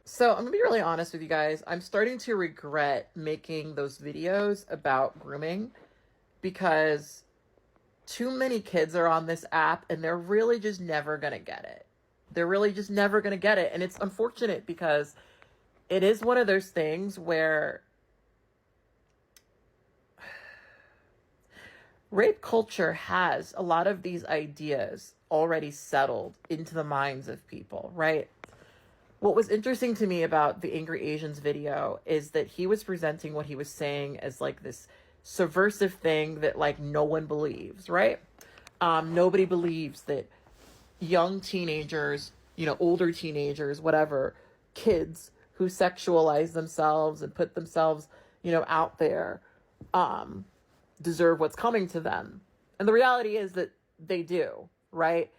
So I'm gonna be really honest with you guys. I'm starting to regret making those videos about grooming because too many kids are on this app and they're really just never gonna get it. They're really just never gonna get it. And it's unfortunate because it is one of those things where rape culture has a lot of these ideas already settled into the minds of people, right? What was interesting to me about the Angry Asians video is that he was presenting what he was saying as like this subversive thing that like no one believes, right? Nobody believes that young teenagers, older teenagers, whatever, kids who sexualize themselves and put themselves, out there, um, deserve what's coming to them. And the reality is that they do, right?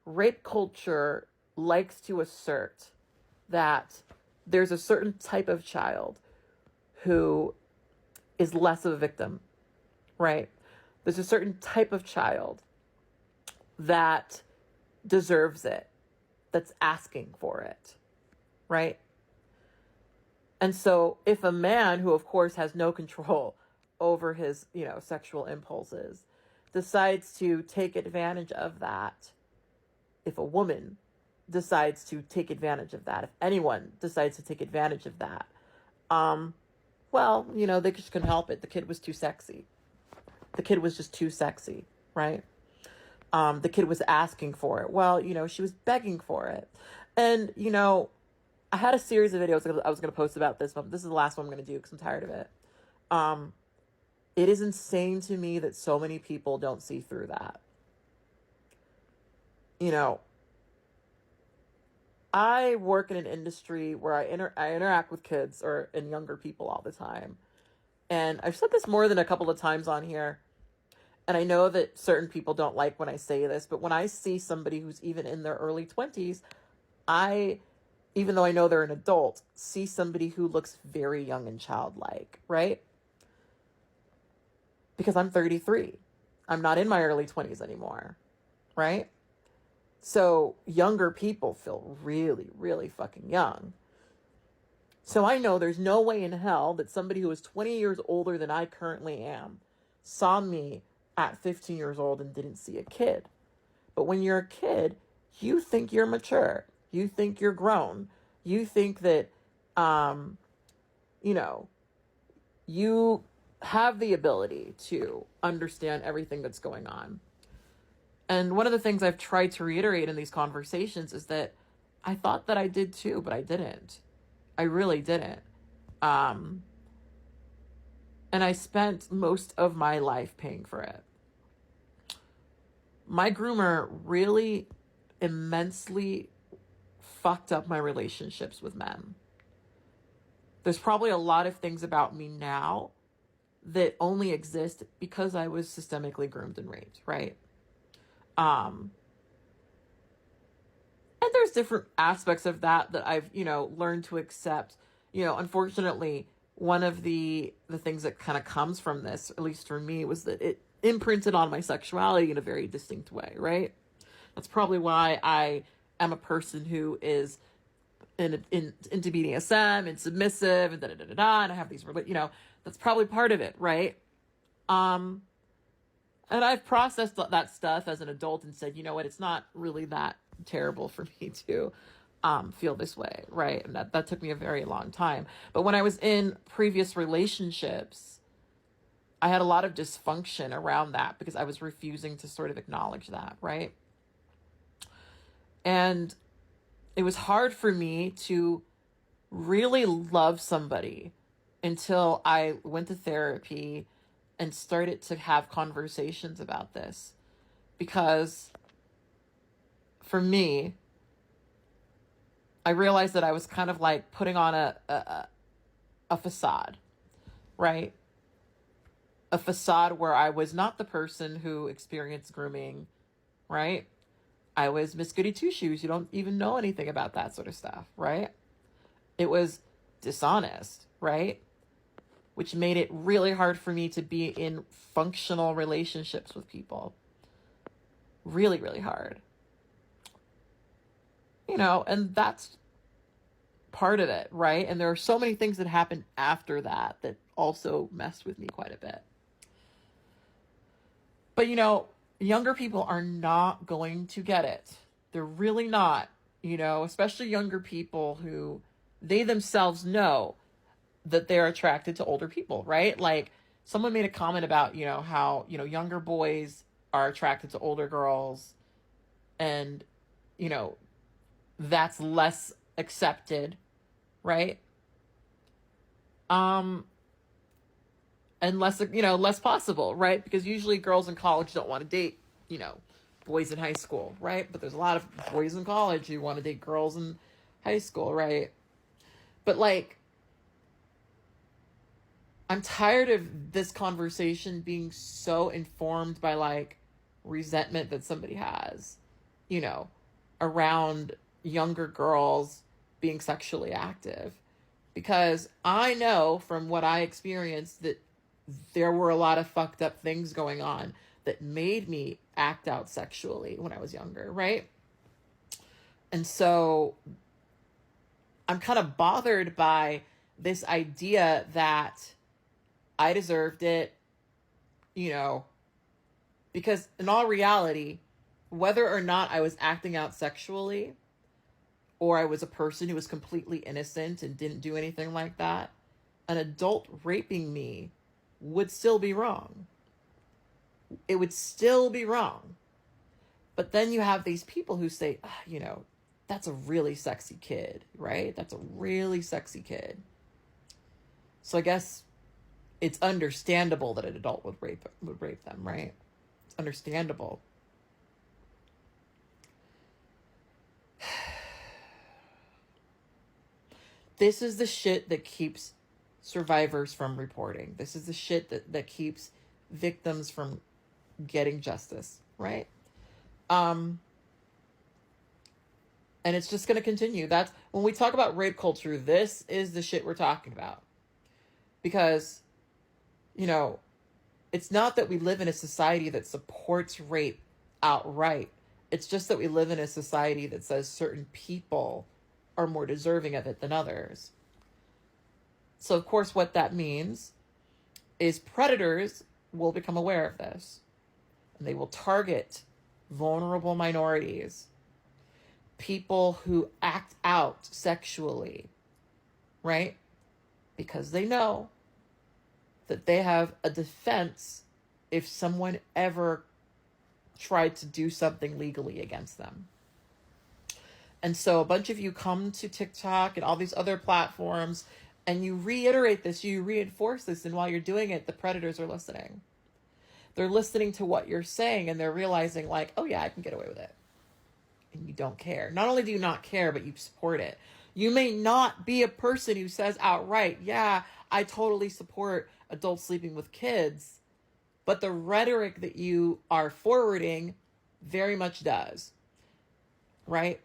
Rape culture likes to assert that there's a certain type of child who is less of a victim, right? There's a certain type of child that deserves it, that's asking for it, right? And so if a man who, of course, has no control over his, sexual impulses decides to take advantage of that, if a woman decides to take advantage of that, if anyone decides to take advantage of that, well, they just couldn't help it. The kid was too sexy. The kid was just too sexy, right? The kid was asking for it. Well, she was begging for it. And, I had a series of videos I was going to post about this, but this is the last one I'm going to do because I'm tired of it. It is insane to me that so many people don't see through that. I work in an industry where I interact with kids and younger people all the time. And I've said this more than a couple of times on here. And I know that certain people don't like when I say this, but when I see somebody who's even in their early 20s, I, even though I know they're an adult, see somebody who looks very young and childlike, right? Because I'm 33. I'm not in my early 20s anymore, right? So younger people feel really, really fucking young. So I know there's no way in hell that somebody who is 20 years older than I currently am saw me at 15 years old and didn't see a kid. But when you're a kid, you think you're mature. You think you're grown. You think that, you know, you have the ability to understand everything that's going on. And one of the things I've tried to reiterate in these conversations is that I thought that I did too, but I didn't. I really didn't. And I spent most of my life paying for it. My groomer really immensely fucked up my relationships with men. There's probably a lot of things about me now that only exist because I was systemically groomed and raped, right? And there's different aspects of that I've, learned to accept. Unfortunately, one of the things that kind of comes from this, at least for me, was that it imprinted on my sexuality in a very distinct way, right? That's probably why I am a person who is into BDSM and submissive and and I have these, that's probably part of it, right? And I've processed that stuff as an adult and said, you know what, it's not really that terrible for me to feel this way, right? And that took me a very long time. But when I was in previous relationships, I had a lot of dysfunction around that because I was refusing to sort of acknowledge that, right? And it was hard for me to really love somebody until I went to therapy and started to have conversations about this. Because for me, I realized that I was kind of like putting on a facade, right? A facade where I was not the person who experienced grooming, right? I was Miss Goody Two Shoes. You don't even know anything about that sort of stuff, right? It was dishonest, right? Which made it really hard for me to be in functional relationships with people. Really, really hard. And that's part of it, right? And there are so many things that happened after that that also messed with me quite a bit. But, younger people are not going to get it. They're really not, especially younger people who they themselves know that they're attracted to older people, right? Like someone made a comment about, how, younger boys are attracted to older girls and, that's less accepted, right? And less possible, right? Because usually girls in college don't want to date, boys in high school, right? But there's a lot of boys in college who want to date girls in high school, right? But like, I'm tired of this conversation being so informed by like resentment that somebody has, around younger girls being sexually active. Because I know from what I experienced that there were a lot of fucked up things going on that made me act out sexually when I was younger, right? And so I'm kind of bothered by this idea that I deserved it, because in all reality, whether or not I was acting out sexually or I was a person who was completely innocent and didn't do anything like that, an adult raping me would still be wrong. It would still be wrong. But then you have these people who say, that's a really sexy kid, right? That's a really sexy kid. So I guess it's understandable that an adult would rape them, right? It's understandable. This is the shit that keeps survivors from reporting. This is the shit that keeps victims from getting justice, right? And it's just going to continue. That's when we talk about rape culture, this is the shit we're talking about. Because, it's not that we live in a society that supports rape outright. It's just that we live in a society that says certain people are more deserving of it than others. So, of course, what that means is predators will become aware of this. And they will target vulnerable minorities, people who act out sexually, right? Because they know that they have a defense if someone ever tried to do something legally against them. And so a bunch of you come to TikTok and all these other platforms and you reiterate this, you reinforce this, and while you're doing it, the predators are listening. They're listening to what you're saying and they're realizing like, oh yeah, I can get away with it. And you don't care. Not only do you not care, but you support it. You may not be a person who says outright, yeah, I totally support adults sleeping with kids, but the rhetoric that you are forwarding very much does, right?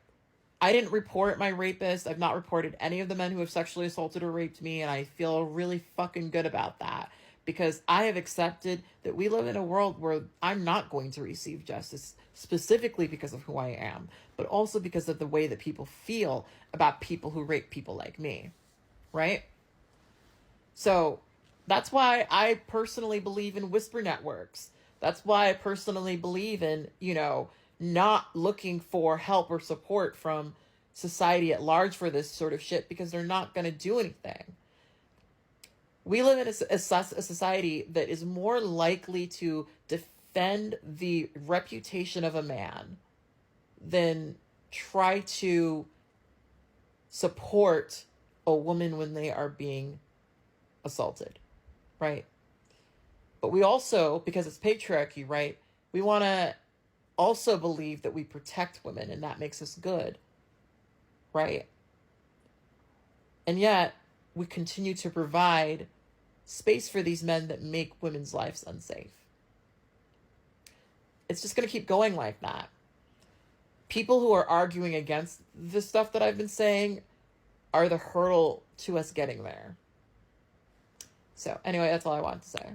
I didn't report my rapist. I've not reported any of the men who have sexually assaulted or raped me, and I feel really fucking good about that because I have accepted that we live in a world where I'm not going to receive justice specifically because of who I am, but also because of the way that people feel about people who rape people like me, right? So that's why I personally believe in whisper networks. That's why I personally believe in, not looking for help or support from society at large for this sort of shit because they're not going to do anything. We live in a society that is more likely to defend the reputation of a man than try to support a woman when they are being assaulted, right? But we also, because it's patriarchy, right, we want to also believe that we protect women and that makes us good, right? And yet we continue to provide space for these men that make women's lives unsafe. It's just going to keep going like that. People who are arguing against the stuff that I've been saying are the hurdle to us getting there. So anyway, that's all I wanted to say.